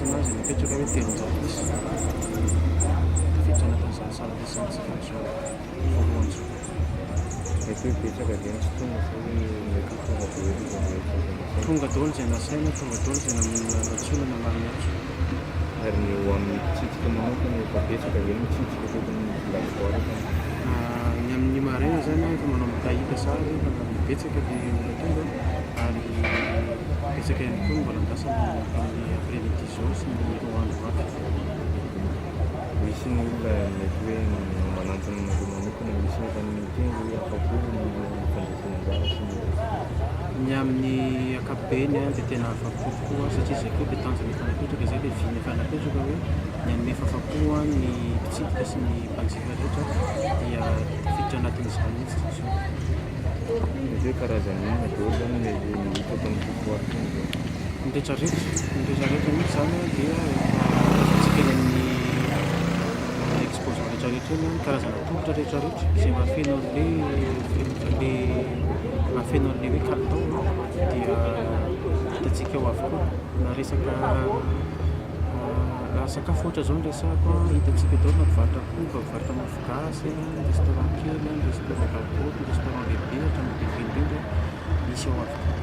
anazy mipetraka hoe telonjato isy tafiditra anatin'izany sala lesantsika zao voalohany zao. Mety hoe betsaka dia tsy tonga fa hoe mety tonga dia hoe tonga daholo izay nasaina, tonga daholo izay natsonana marimiatso. Ary ny ho amin'ny mpitsitsika manokana efa betsaka dia mitsitsika tokony laboratoire Ny amin'ny maraina zany efa manao mitahita sary efa betsaka dia mbola tonga ary betsaka ihany koa mbola andasana amin'ny après-midi zao sy ny roa andro hafa. misy ny olona mety hoe manampina nareo manokana misy efa ny tena hoe afa-po ny fandraisana anjara sy ny Ny amin'ny ankapobeny dia tena afa-po tokoa satria izay koa dia tanjona efa napetraka izay dia vy efa napetraka hoe ny anome fahafa-po ny mpitsidika sy ny mpanjifa rehetra dia tafiditra anatin'izany mihitsy zao. mety hoe karazany inona daholo zany le milita eto amin'ny fofoaritra iny zao. Ny rehetrarehetra mihitsy zany dia efa tsika eny amin'ny exposant rehetrarehetra eny ny karazana tongotra rehetrarehetra izay mahafeno an'le hoe kalitao dia hitantsika ao avokoa na resaka sakafo ohatra zao ny resako hitantsika daholo na mpivarotra koa mpivarotra mofo gasy, restaurant kely, restaurant kaboty, restaurant lehibe hatramin'ny lehibe indrindra misy ao avokoa.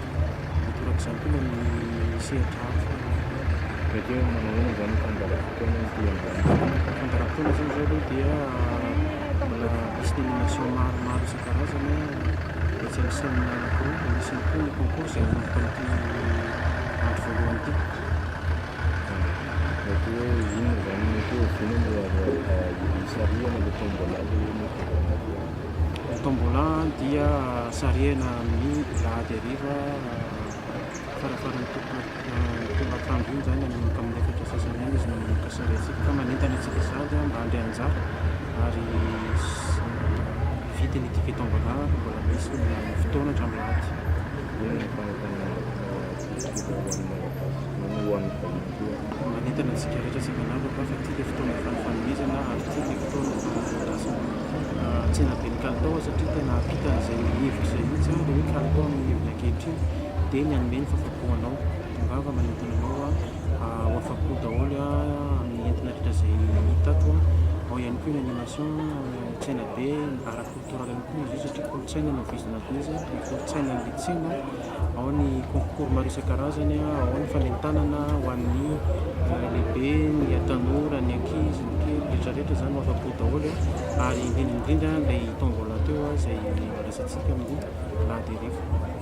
Mitorak'izany koa ny sehatra hafa. mety hoe manao hoe zany fandaram-potoana ty ambany Fandaram-potoana zany zao aloha dia misy ny animation maromaro isan-karazany etsy amin'ny semaine anankiroa, misy ihany koa ny concours izay hanomboka amin'ity andro voalohany ity. mety hoe inona zany mety hoe vina le isariana le tombola le Ny tombola dia sarihana amin'ny lahady hariva farafaran'ny tombakandro iny zany manomboka amin'ny efatra sasany any izy manomboka sary atsika ka manentana antsika sady mba handray anjara ary vidiny ity tombola mbola misy fotoana hatramin'ny lahady. inona fanatana manentana antsika rehetra tsy manavaka fa ity dia fotoana fanofanomezana ary ity dia fotoana fanadrasana tsena be ny kalitao satria tena apita an'izay hevitra izay mihitsy dia hoe kalitao amin'ny heviny ankehitriny dia ny anomeny fahafa-poanao tongava manentana anao ho afa-po daholo amin'ny entina rehetra izay hita ato. Ao ihany koa ny animation tsena be ara-culturel ihany koa izy io satria kolotsaina no vizina anatin'izy, ny kolotsaina ny tsena, ao ny concours maro isan-karazany, ao ny fanentanana ho an'ny lehibe, ny tanora, ny ankizy, ny kely rehetrarehetra zany ho afa-po daholo ary indrindra ilay tombola teo izay rasantsika amin'ny lahady hariva.